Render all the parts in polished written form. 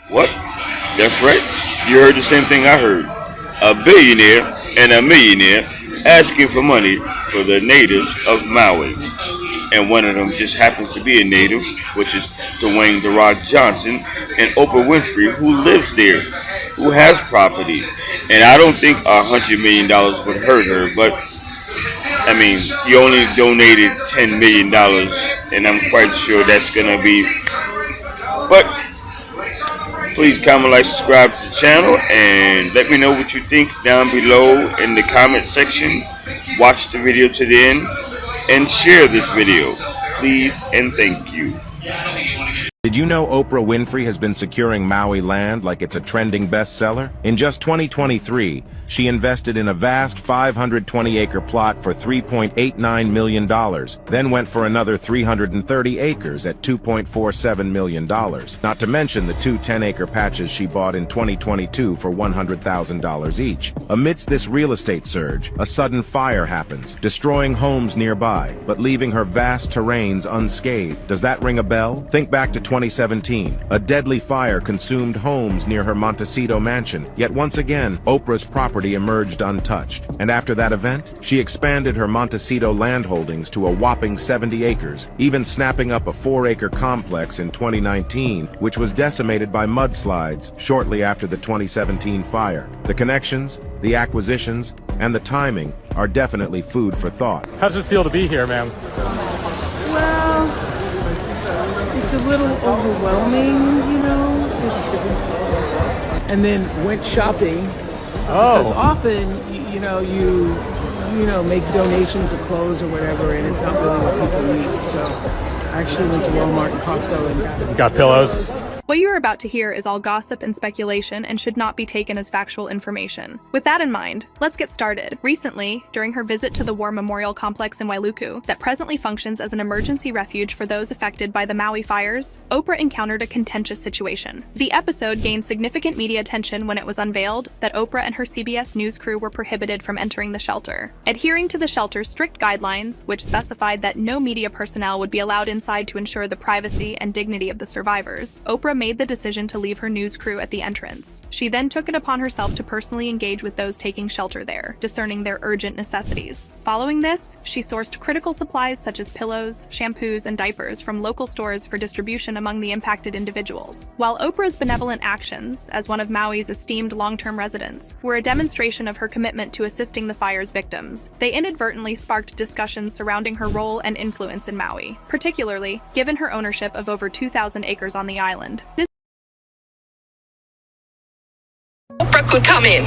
What? That's right. You heard the same thing I heard. A billionaire and a millionaire asking for money for the natives of Maui. And one of them just happens to be a native, which is Dwayne The Rock Johnson and Oprah Winfrey, who lives there, who has property. And I don't think $100 million would hurt her, but I mean, you only donated $10 million, and I'm quite sure that's gonna be. But please comment, like, subscribe to the channel, and let me know what you think down below in the comment section. Watch the video to the end and share this video, please and thank you. Did you know Oprah Winfrey has been securing Maui land like it's a trending bestseller? In just 2023, she invested in a vast 520-acre plot for $3.89 million, then went for another 330 acres at $2.47 million, not to mention the two 10-acre patches she bought in 2022 for $100,000 each. Amidst this real estate surge, a sudden fire happens, destroying homes nearby, but leaving her vast terrains unscathed. Does that ring a bell? Think back to 2017. A deadly fire consumed homes near her Montecito mansion, yet once again, Oprah's property emerged untouched. And after that event, she expanded her Montecito land holdings to a whopping 70 acres, even snapping up a 4-acre complex in 2019, which was decimated by mudslides shortly after the 2017 fire. The connections, the acquisitions, and the timing are definitely food for thought. How does it feel to be here, ma'am? Well, it's a little overwhelming, you know. And then went shopping. Because often, you know, make donations of clothes or whatever, and it's not really what people need. So I actually went to Walmart and Costco and Got pillows? What you are about to hear is all gossip and speculation and should not be taken as factual information. With that in mind, let's get started. Recently, during her visit to the War Memorial Complex in Wailuku, that presently functions as an emergency refuge for those affected by the Maui fires, Oprah encountered a contentious situation. The episode gained significant media attention when it was unveiled that Oprah and her CBS News crew were prohibited from entering the shelter. Adhering to the shelter's strict guidelines, which specified that no media personnel would be allowed inside to ensure the privacy and dignity of the survivors, Oprah made the decision to leave her news crew at the entrance. She then took it upon herself to personally engage with those taking shelter there, discerning their urgent necessities. Following this, she sourced critical supplies such as pillows, shampoos, and diapers from local stores for distribution among the impacted individuals. While Oprah's benevolent actions, as one of Maui's esteemed long-term residents, were a demonstration of her commitment to assisting the fire's victims, they inadvertently sparked discussions surrounding her role and influence in Maui, particularly given her ownership of over 2,000 acres on the island. Oprah could come in.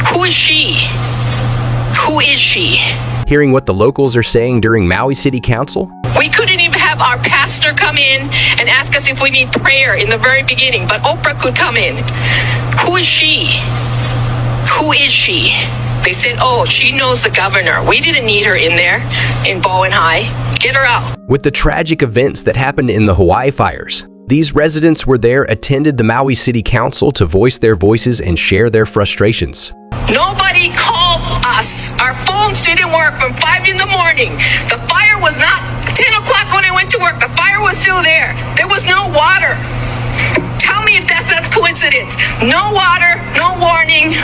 Who is she? Who is she? Hearing what the locals are saying during Maui City Council? We couldn't even have our pastor come in and ask us if we need prayer in the very beginning, but Oprah could come in. Who is she? Who is she? They said, oh, she knows the governor. We didn't need her in there, in Bowen High. Get her out. With the tragic events that happened in the Hawaii fires, these residents were there, attended the Maui City Council to voice their voices and share their frustrations. Nobody called us. Our phones didn't work from 5 in the morning. The fire was not 10 o'clock when I went to work. The fire was still there. There was no water. Tell me if that's coincidence. No water, no warning.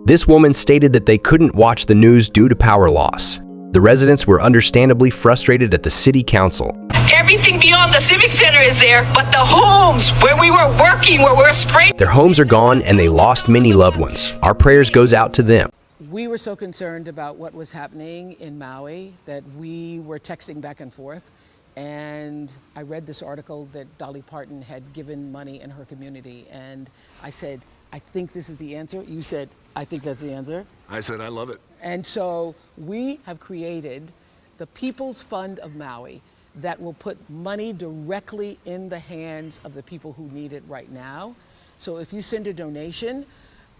This woman stated that they couldn't watch the news due to power loss. The residents were understandably frustrated at the city council. Everything beyond the Civic Center is there, but the homes where we were working, where we're scraping. Their homes are gone and they lost many loved ones. Our prayers goes out to them. we were so concerned about what was happening in Maui that we were texting back and forth. And I read this article that Dolly Parton had given money in her community. And I said, I think this is the answer. You said, I think that's the answer. I said, I love it. And so we have created the People's Fund of Maui that will put money directly in the hands of the people who need it right now. So if you send a donation,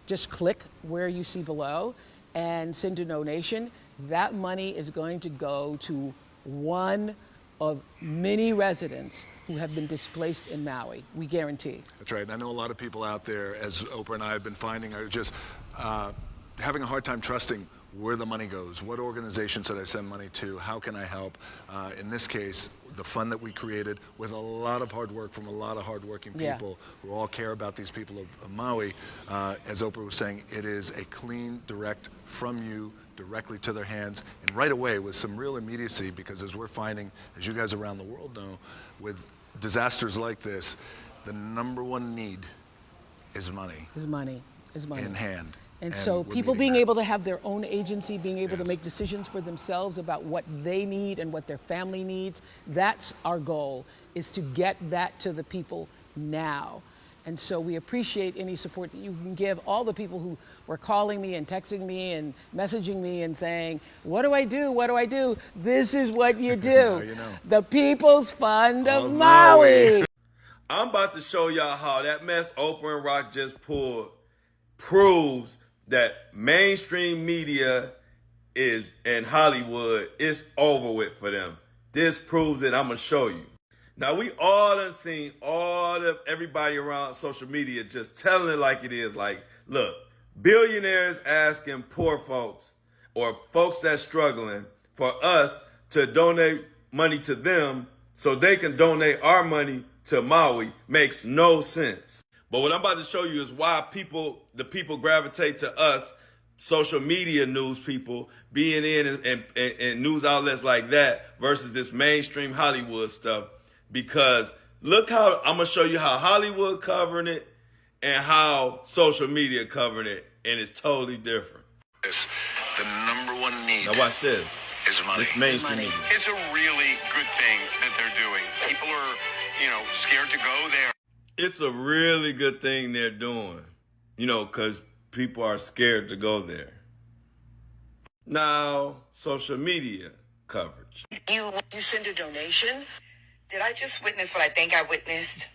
just click where you see below and send a donation. That money is going to go to one of many residents who have been displaced in Maui, we guarantee. That's right. And I know a lot of people out there, as Oprah and I have been finding, are just having a hard time trusting where the money goes, what organizations should I send money to, how can I help. In this case, the fund that we created with a lot of hard work from a lot of hardworking people who all care about these people of Maui. As Oprah was saying, it is a clean, direct from you directly to their hands, and right away with some real immediacy, because as we're finding, as you guys around the world know, with disasters like this, the #1 need is money. Is money. In hand. And so people being able to have their own agency, being able to make decisions for themselves about what they need and what their family needs, that's our goal, is to get that to the people now. And so we appreciate any support that you can give. All the people who were calling me and texting me and messaging me and saying, what do I do? What do I do? This is what you do. You know. The People's Fund of Maui. I'm about to show y'all how that mess Oprah and Rock just pulled proves that mainstream media is in Hollywood, it's over with for them. This proves it. I'm gonna show you. Now we all done seen everybody around social media just telling it like it is. Like, look, billionaires asking poor folks or folks that's struggling for us to donate money to them so they can donate our money to Maui makes no sense. But what I'm about to show you is why the people gravitate to us, social media news people, being in and news outlets like that versus this mainstream Hollywood stuff. Because look how, I'm going to show you how Hollywood covering it and how social media covering it, and it's totally different. The #1 need. Now watch this. Is money. This mainstream media. It's a really good thing that they're doing. People are, scared to go there. It's a really good thing they're doing, because people are scared to go there. Now, social media coverage. You send a donation? Did I just witness what I think I witnessed?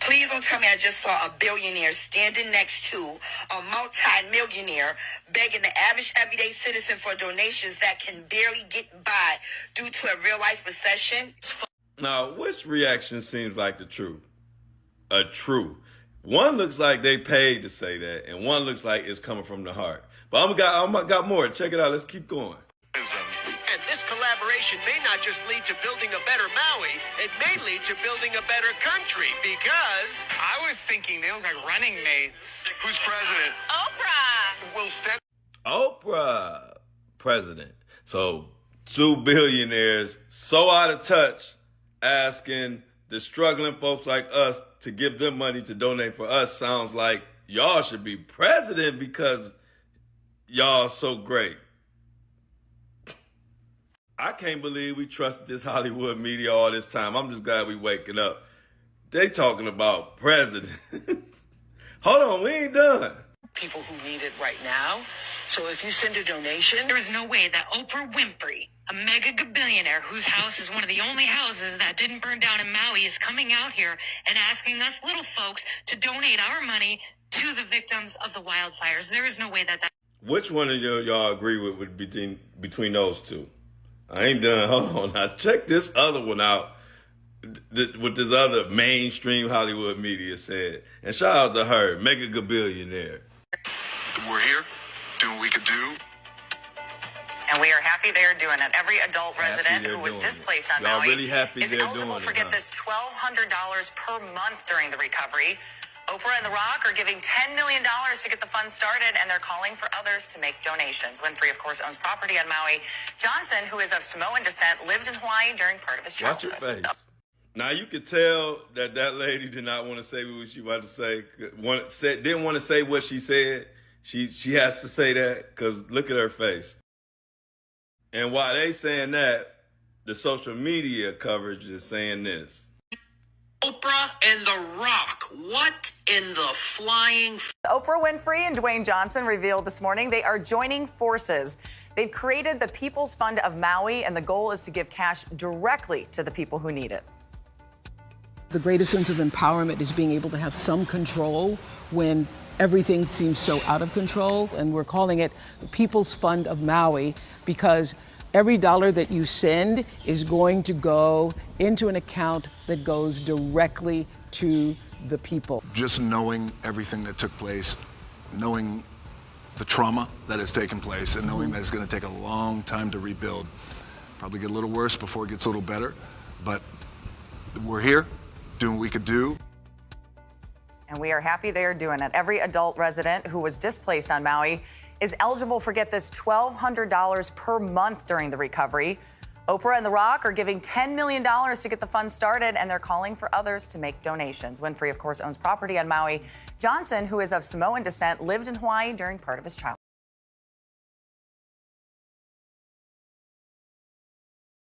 Please don't tell me I just saw a billionaire standing next to a multi-millionaire begging the average everyday citizen for donations that can barely get by due to a real-life recession. Now, which reaction seems like the truth? A true. One looks like they paid to say that, and one looks like it's coming from the heart. But I got more. Check it out. Let's keep going. And this collaboration may not just lead to building a better Maui, it may lead to building a better country, because I was thinking they look like running mates. Who's president? Oprah! Will Stet. Oprah, president. So 2 billionaires so out of touch asking the struggling folks like us to give them money to donate for us sounds like y'all should be president because y'all so great. I can't believe we trusted this Hollywood media all this time. I'm just glad we waking up. They talking about presidents. Hold on, we ain't done. People who need it right now. So if you send a donation, There is no way that Oprah Winfrey, a mega billionaire whose house is one of the only houses that didn't burn down in Maui, is coming out here and asking us little folks to donate our money to the victims of the wildfires. There is no way that. Which one of y'all agree with between those two? I ain't done. Hold on. Now check this other one out. What this other mainstream Hollywood media said. And shout out to her, mega billionaire. We're here, doing what we could do. And we are happy they are doing it. Every adult resident who was displaced on Maui really happy is eligible for get this $1,200 per month during the recovery. Oprah and The Rock are giving $10 million to get the fund started, and they're calling for others to make donations. Winfrey, of course, owns property on Maui. Johnson, who is of Samoan descent, lived in Hawaii during part of his childhood. Watch your face. Now you could tell that lady did not want to say what she wanted to say. Didn't want to say what she said. She has to say that because look at her face. And while they saying that, the social media coverage is saying this. Oprah and The Rock, what in the flying... Oprah Winfrey and Dwayne Johnson revealed this morning they are joining forces. They've created the People's Fund of Maui, and the goal is to give cash directly to the people who need it. the greatest sense of empowerment is being able to have some control when everything seems so out of control. And we're calling it the People's Fund of Maui because every dollar that you send is going to go into an account that goes directly to the people. Just knowing everything that took place, knowing the trauma that has taken place and knowing that it's going to take a long time to rebuild. Probably get a little worse before it gets a little better, but we're here doing what we could do. And we are happy they are doing it. Every adult resident who was displaced on Maui is eligible for, get this, $1,200 per month during the recovery. Oprah and The Rock are giving $10 million to get the fund started, and they're calling for others to make donations. Winfrey, of course, owns property on Maui. Johnson, who is of Samoan descent, lived in Hawaii during part of his childhood.